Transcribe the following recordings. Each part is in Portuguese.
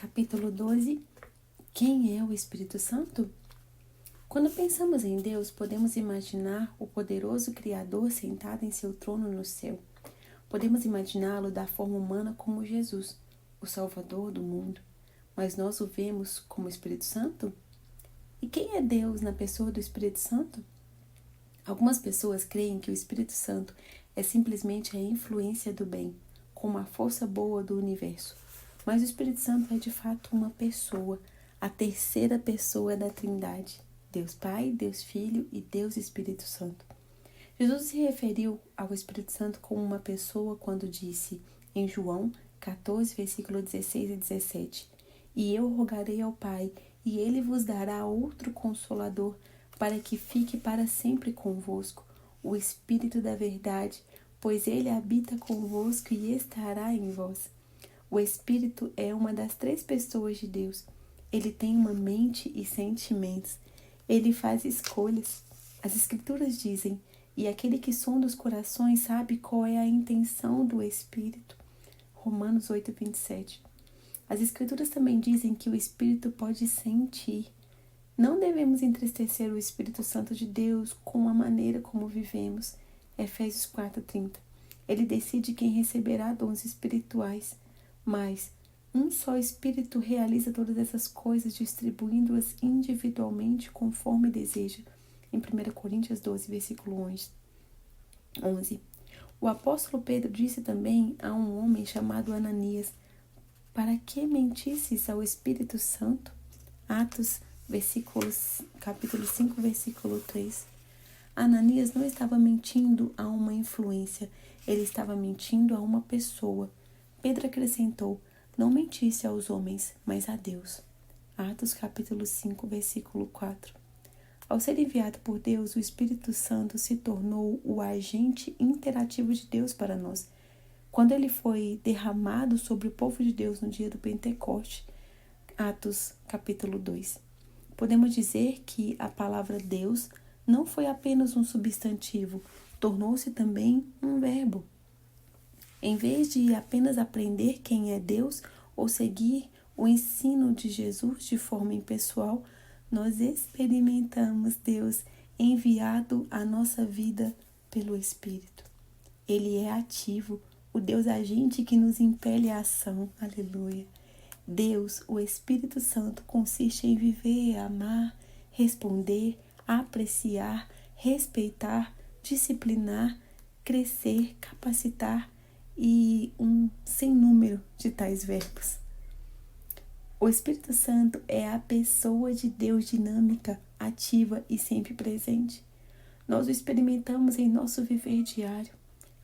capítulo 12. Quem é o Espírito Santo? Quando pensamos em Deus, podemos imaginar o poderoso Criador sentado em seu trono no céu. Podemos imaginá-lo da forma humana como Jesus, o Salvador do mundo. Mas nós o vemos como Espírito Santo? E quem é Deus na pessoa do Espírito Santo? Algumas pessoas creem que o Espírito Santo é simplesmente a influência do bem, como a força boa do universo. Mas o Espírito Santo é de fato uma pessoa, a terceira pessoa da Trindade. Deus Pai, Deus Filho e Deus Espírito Santo. Jesus se referiu ao Espírito Santo como uma pessoa quando disse em João 14, versículo 16 e 17: E eu rogarei ao Pai, e ele vos dará outro Consolador, para que fique para sempre convosco, o Espírito da verdade, pois ele habita convosco e estará em vós. O Espírito é uma das três pessoas de Deus. Ele tem uma mente e sentimentos. Ele faz escolhas. As Escrituras dizem: e aquele que sonda os corações sabe qual é a intenção do Espírito. Romanos 8, 27. As Escrituras também dizem que o Espírito pode sentir. Não devemos entristecer o Espírito Santo de Deus com a maneira como vivemos. Efésios 4:30. Ele decide quem receberá dons espirituais. Mas um só Espírito realiza todas essas coisas, distribuindo-as individualmente conforme deseja. Em 1 Coríntios 12, versículo 11. O apóstolo Pedro disse também a um homem chamado Ananias: para que mentisses ao Espírito Santo? Atos capítulo 5, versículo 3. Ananias não estava mentindo a uma influência, ele estava mentindo a uma pessoa. Pedro acrescentou: não mentisse aos homens, mas a Deus. Atos capítulo 5, versículo 4. Ao ser enviado por Deus, o Espírito Santo se tornou o agente interativo de Deus para nós. Quando ele foi derramado sobre o povo de Deus no dia do Pentecoste, Atos capítulo 2. Podemos dizer que a palavra Deus não foi apenas um substantivo, tornou-se também um verbo. Em vez de apenas aprender quem é Deus ou seguir o ensino de Jesus de forma impessoal, nós experimentamos Deus enviado à nossa vida pelo Espírito. Ele é ativo, o Deus agente que nos impele à ação. Aleluia. Deus, o Espírito Santo, consiste em viver, amar, responder, apreciar, respeitar, disciplinar, crescer, capacitar e um sem número de tais verbos. O Espírito Santo é a pessoa de Deus dinâmica, ativa e sempre presente. Nós o experimentamos em nosso viver diário.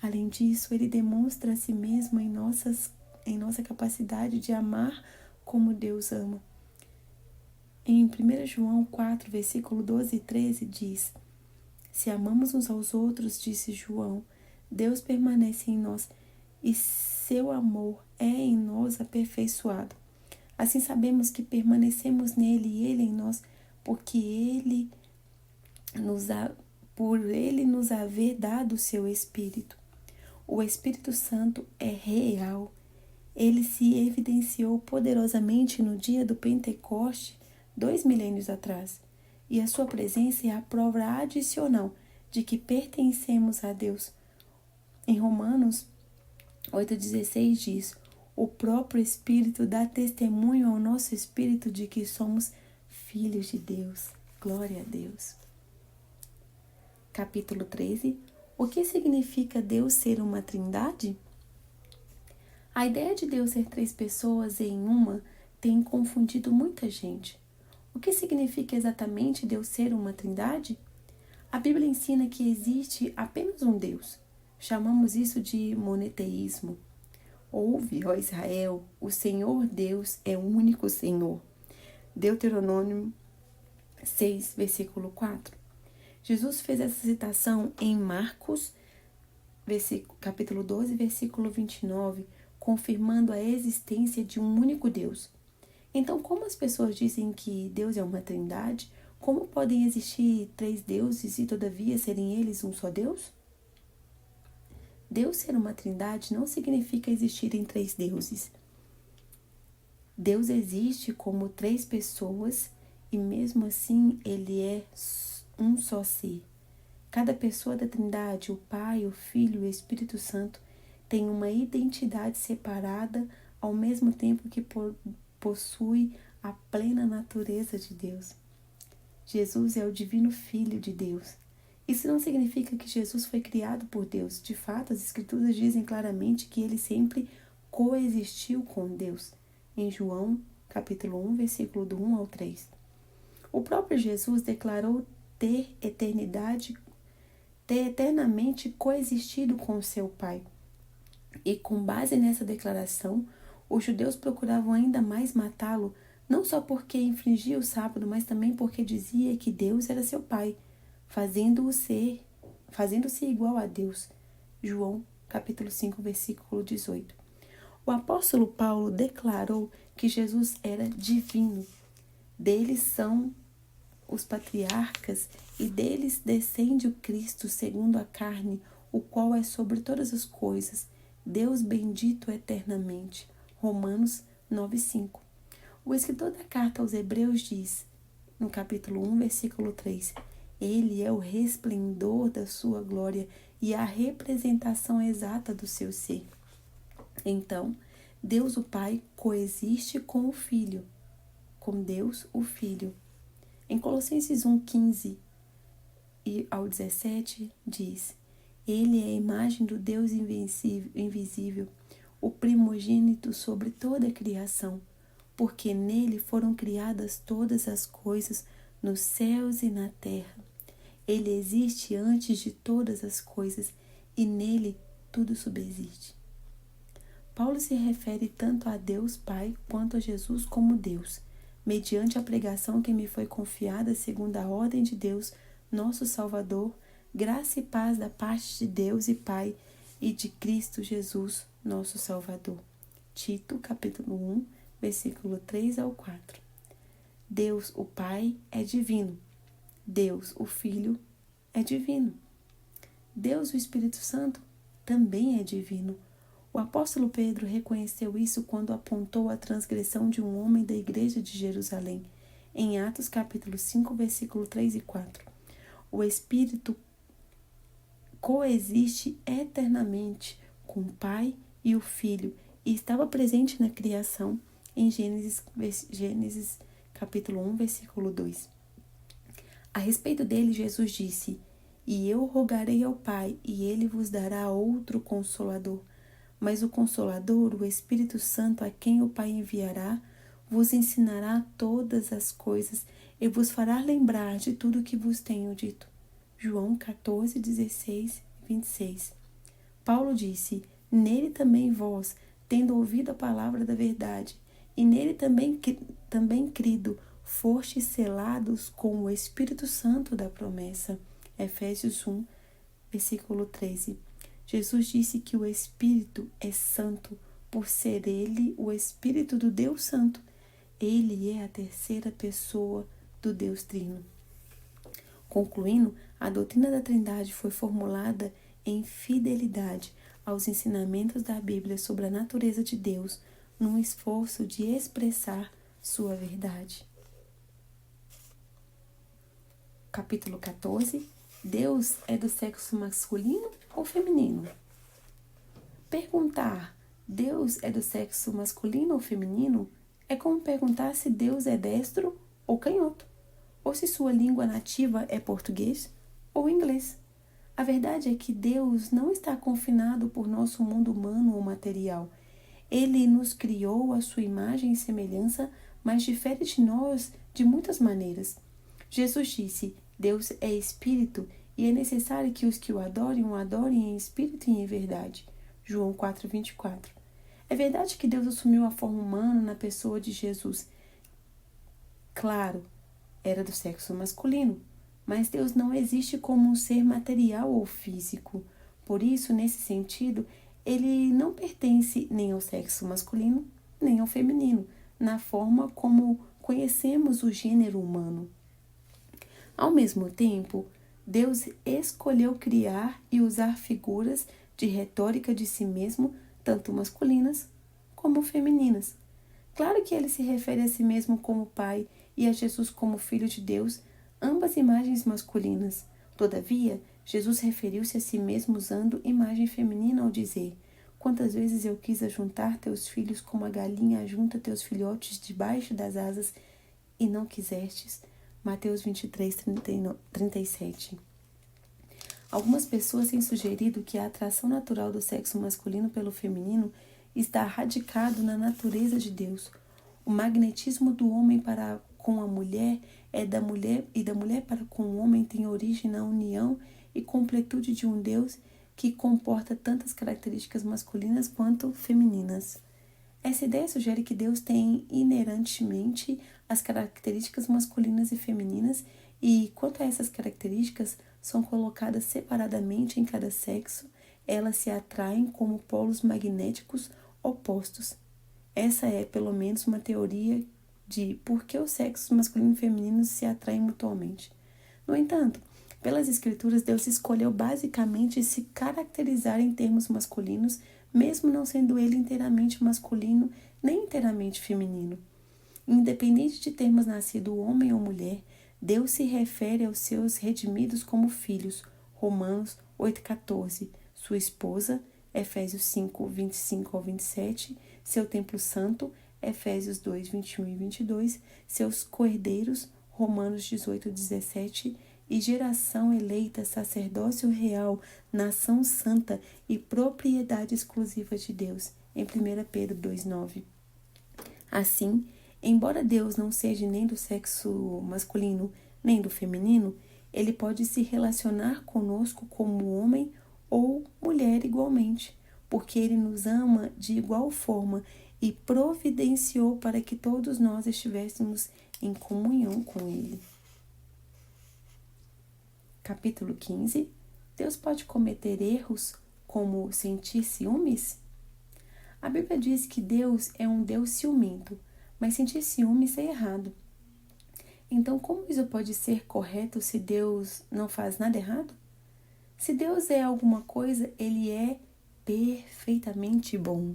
Além disso, ele demonstra a si mesmo em nossa capacidade de amar como Deus ama. Em 1 João 4, versículo 12 e 13 diz: se amamos uns aos outros, disse João, Deus permanece em nós e seu amor é em nós aperfeiçoado. Assim sabemos que permanecemos nele e ele em nós, porque por ele nos haver dado o seu Espírito. O Espírito Santo é real. Ele se evidenciou poderosamente no dia do Pentecoste, 2 milênios atrás. E a sua presença é a prova adicional de que pertencemos a Deus. Em Romanos 8,16 diz: o próprio Espírito dá testemunho ao nosso espírito de que somos filhos de Deus. Glória a Deus. Capítulo 13. O que significa Deus ser uma trindade? A ideia de Deus ser três pessoas em uma tem confundido muita gente. O que significa exatamente Deus ser uma trindade? A Bíblia ensina que existe apenas um Deus. Chamamos isso de monoteísmo. Ouve, ó Israel, o Senhor Deus é o único Senhor. Deuteronômio 6, versículo 4. Jesus fez essa citação em Marcos, capítulo 12, versículo 29, confirmando a existência de um único Deus. Então, como as pessoas dizem que Deus é uma trindade, como podem existir três deuses e todavia serem eles um só Deus? Deus ser uma trindade não significa existirem três deuses. Deus existe como três pessoas e mesmo assim ele é um só ser. Cada pessoa da Trindade, o Pai, o Filho e o Espírito Santo, tem uma identidade separada ao mesmo tempo que possui a plena natureza de Deus. Jesus é o divino Filho de Deus. Isso não significa que Jesus foi criado por Deus. De fato, as Escrituras dizem claramente que ele sempre coexistiu com Deus. Em João, capítulo 1, versículo do 1 ao 3. O próprio Jesus declarou ter eternamente coexistido com seu Pai. E com base nessa declaração, os judeus procuravam ainda mais matá-lo, não só porque infringia o sábado, mas também porque dizia que Deus era seu Pai, fazendo-se igual a Deus. João, capítulo 5, versículo 18. O apóstolo Paulo declarou que Jesus era divino. Deles são os patriarcas e deles descende o Cristo segundo a carne, o qual é sobre todas as coisas, Deus bendito eternamente. Romanos 9:5. O escritor da carta aos Hebreus diz, no capítulo 1, versículo 3, ele é o resplendor da sua glória e a representação exata do seu ser. Então, Deus o Pai coexiste com o Filho, com Deus o Filho. Em Colossenses 1:15 e ao 17 diz, ele é a imagem do Deus invisível, o primogênito sobre toda a criação, porque nele foram criadas todas as coisas nos céus e na terra. Ele existe antes de todas as coisas e nele tudo subsiste. Paulo se refere tanto a Deus Pai quanto a Jesus como Deus, mediante a pregação que me foi confiada segundo a ordem de Deus, nosso Salvador, graça e paz da parte de Deus e Pai e de Cristo Jesus, nosso Salvador. Tito, capítulo 1, versículo 3 ao 4. Deus, o Pai, é divino. Deus, o Filho, é divino. Deus, o Espírito Santo, também é divino. O apóstolo Pedro reconheceu isso quando apontou a transgressão de um homem da igreja de Jerusalém, em Atos capítulo 5, versículo 3 e 4. O Espírito coexiste eternamente com o Pai e o Filho e estava presente na criação em Gênesis capítulo 1, versículo 2. A respeito dele, Jesus disse, e eu rogarei ao Pai, e ele vos dará outro Consolador, mas o Consolador, o Espírito Santo, a quem o Pai enviará, vos ensinará todas as coisas e vos fará lembrar de tudo o que vos tenho dito. João 14, 16 e 26. Paulo disse, nele também vós, tendo ouvido a palavra da verdade, e nele também crido, fostes selados com o Espírito Santo da promessa. Efésios 1, versículo 13. Jesus disse que o Espírito é santo, por ser ele o Espírito do Deus Santo. Ele é a terceira pessoa do Deus Trino. Concluindo, a doutrina da Trindade foi formulada em fidelidade aos ensinamentos da Bíblia sobre a natureza de Deus, num esforço de expressar sua verdade. Capítulo 14. Deus é do sexo masculino ou feminino? Perguntar Deus é do sexo masculino ou feminino é como perguntar se Deus é destro ou canhoto, ou se sua língua nativa é português ou inglês. A verdade é que Deus não está confinado por nosso mundo humano ou material. Ele nos criou à sua imagem e semelhança, mas difere de nós de muitas maneiras. Jesus disse, Deus é espírito e é necessário que os que o adorem em espírito e em verdade. João 4:24. É verdade que Deus assumiu a forma humana na pessoa de Jesus. Claro, era do sexo masculino, mas Deus não existe como um ser material ou físico. Por isso, nesse sentido, ele não pertence nem ao sexo masculino, nem ao feminino, na forma como conhecemos o gênero humano. Ao mesmo tempo, Deus escolheu criar e usar figuras de retórica de si mesmo, tanto masculinas como femininas. Claro que ele se refere a si mesmo como Pai e a Jesus como Filho de Deus, ambas imagens masculinas. Todavia, Jesus referiu-se a si mesmo usando imagem feminina ao dizer: quantas vezes eu quis ajuntar teus filhos como a galinha ajunta teus filhotes debaixo das asas, e não quisestes. Mateus 23, 37. Algumas pessoas têm sugerido que a atração natural do sexo masculino pelo feminino está radicado na natureza de Deus. O magnetismo do homem para com a mulher da mulher para com o homem tem origem na união e completude de um Deus que comporta tantas características masculinas quanto femininas. Essa ideia sugere que Deus tem inerentemente as características masculinas e femininas e, quanto a essas características são colocadas separadamente em cada sexo, elas se atraem como polos magnéticos opostos. Essa é, pelo menos, uma teoria de por que os sexos masculino e feminino se atraem mutuamente. No entanto, pelas Escrituras, Deus escolheu basicamente se caracterizar em termos masculinos, mesmo não sendo ele inteiramente masculino nem inteiramente feminino. Independente de termos nascido homem ou mulher, Deus se refere aos seus redimidos como filhos, Romanos 8,14, sua esposa, Efésios 5, 25 ao 27, seu templo santo, Efésios 2, 21 e 22, seus cordeiros, Romanos 18, 17, e geração eleita, sacerdócio real, nação santa e propriedade exclusiva de Deus, em 1 Pedro 2,9. Assim, embora Deus não seja nem do sexo masculino nem do feminino, ele pode se relacionar conosco como homem ou mulher igualmente, porque ele nos ama de igual forma e providenciou para que todos nós estivéssemos em comunhão com ele. Capítulo 15. Deus pode cometer erros como sentir ciúmes? A Bíblia diz que Deus é um Deus ciumento, mas sentir ciúmes é errado. Então, como isso pode ser correto se Deus não faz nada errado? Se Deus é alguma coisa, ele é perfeitamente bom.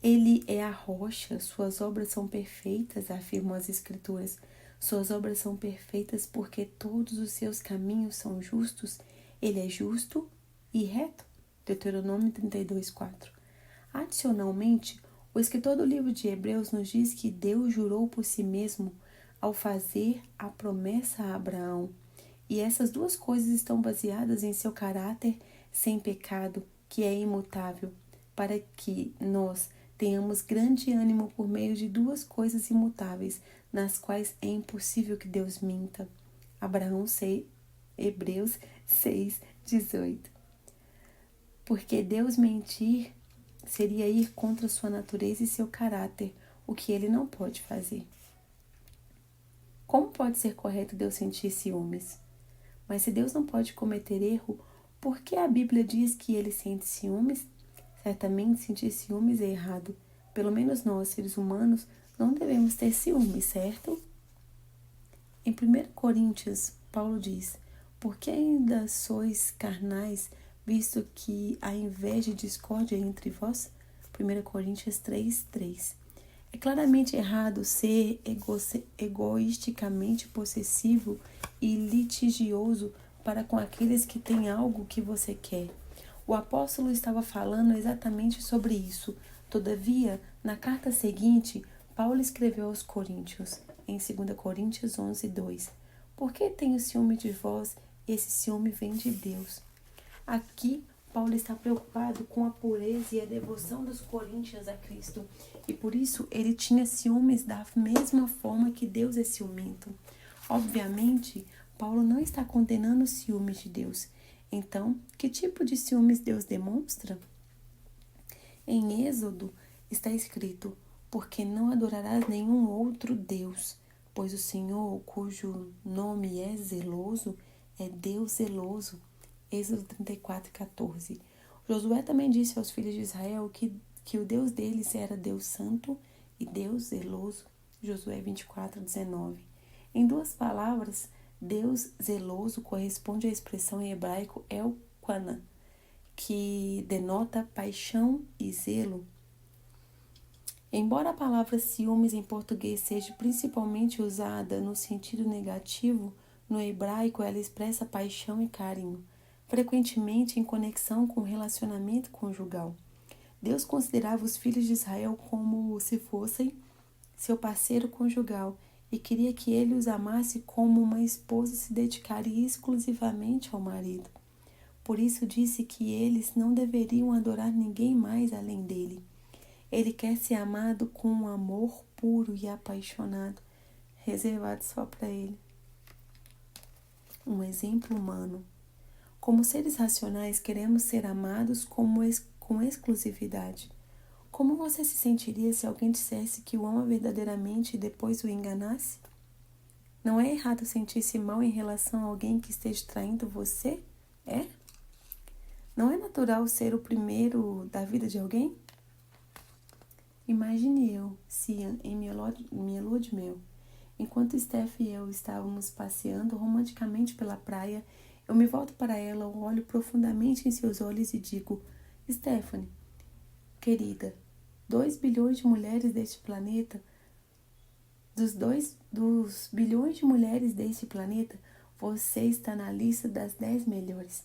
Ele é a rocha, suas obras são perfeitas, afirmam as Escrituras. Suas obras são perfeitas porque todos os seus caminhos são justos. Ele é justo e reto. Deuteronômio 32:4. Adicionalmente, o escritor do livro de Hebreus nos diz que Deus jurou por si mesmo ao fazer a promessa a Abraão. E essas duas coisas estão baseadas em seu caráter sem pecado, que é imutável, para que nós tenhamos grande ânimo por meio de duas coisas imutáveis, nas quais é impossível que Deus minta. Hebreus 6:18. Porque Deus mentir seria ir contra sua natureza e seu caráter, o que ele não pode fazer. Como pode ser correto Deus sentir ciúmes? Mas se Deus não pode cometer erro, por que a Bíblia diz que ele sente ciúmes? Certamente sentir ciúmes é errado. Pelo menos nós, seres humanos, não devemos ter ciúmes, certo? Em 1 Coríntios, Paulo diz: por que ainda sois carnais, visto que há inveja e discórdia entre vós? 1 Coríntios 3:3. É claramente errado ser egoisticamente possessivo e litigioso para com aqueles que têm algo que você quer. O apóstolo estava falando exatamente sobre isso. Todavia, na carta seguinte, Paulo escreveu aos Coríntios, em 2 Coríntios 11:2. Por que tenho ciúme de vós? Esse ciúme vem de Deus. Aqui, Paulo está preocupado com a pureza e a devoção dos coríntios a Cristo. E por isso, ele tinha ciúmes da mesma forma que Deus é ciumento. Obviamente, Paulo não está condenando os ciúmes de Deus. Então, que tipo de ciúmes Deus demonstra? Em Êxodo está escrito: porque não adorarás nenhum outro Deus, pois o Senhor, cujo nome é zeloso, é Deus zeloso. Êxodo 34:14. Josué também disse aos filhos de Israel que o Deus deles era Deus santo e Deus zeloso. Josué 24:19. Em duas palavras, Deus zeloso corresponde à expressão em hebraico Elkanah, que denota paixão e zelo. Embora a palavra ciúmes em português seja principalmente usada no sentido negativo, no hebraico ela expressa paixão e carinho, frequentemente em conexão com o relacionamento conjugal. Deus considerava os filhos de Israel como se fossem seu parceiro conjugal e queria que ele os amasse como uma esposa se dedicaria exclusivamente ao marido. Por isso disse que eles não deveriam adorar ninguém mais além dele. Ele quer ser amado com um amor puro e apaixonado, reservado só para ele. Um exemplo humano. Como seres racionais, queremos ser amados com exclusividade. Como você se sentiria se alguém dissesse que o ama verdadeiramente e depois o enganasse? Não é errado sentir-se mal em relação a alguém que esteja traindo você? É? Não é natural ser o primeiro da vida de alguém? Imagine eu, Cian, em minha lua de mel. Enquanto Steph e eu estávamos passeando romanticamente pela praia, eu me volto para ela, olho profundamente em seus olhos e digo: Stephanie, querida, 2 bilhões de mulheres deste planeta, dos bilhões de mulheres deste planeta, você está na lista das 10 melhores.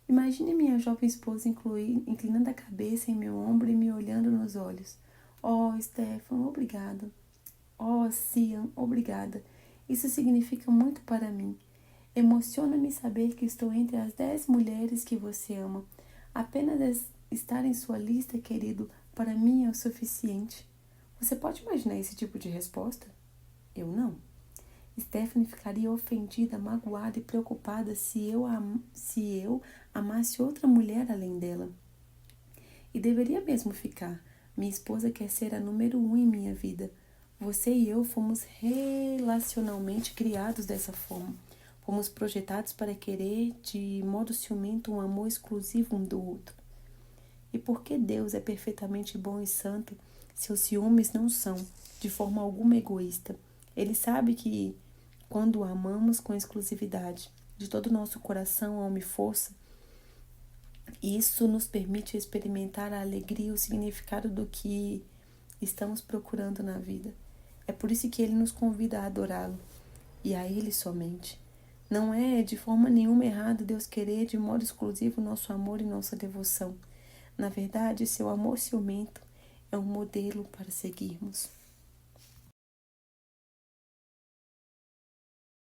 Imagine minha jovem esposa inclinando a cabeça em meu ombro e me olhando nos olhos. Oh, Stefan, obrigada. Oh, Cian, obrigada. Isso significa muito para mim. Emociona-me saber que estou entre as 10 mulheres que você ama. Apenas estar em sua lista, querido, para mim é o suficiente. Você pode imaginar esse tipo de resposta? Eu não. Stephanie ficaria ofendida, magoada e preocupada se eu amasse outra mulher além dela. E deveria mesmo ficar. Minha esposa quer ser a número 1 em minha vida. Você e eu fomos relacionalmente criados dessa forma. Fomos projetados para querer, de modo ciumento, um amor exclusivo um do outro. E porque Deus é perfeitamente bom e santo, seus ciúmes não são, de forma alguma, egoísta. Ele sabe que, quando o amamos com exclusividade, de todo o nosso coração, alma e força, isso nos permite experimentar a alegria e o significado do que estamos procurando na vida. É por isso que ele nos convida a adorá-lo, e a ele somente. Não é de forma nenhuma errado Deus querer de modo exclusivo nosso amor e nossa devoção. Na verdade, seu amor ciumento é um modelo para seguirmos.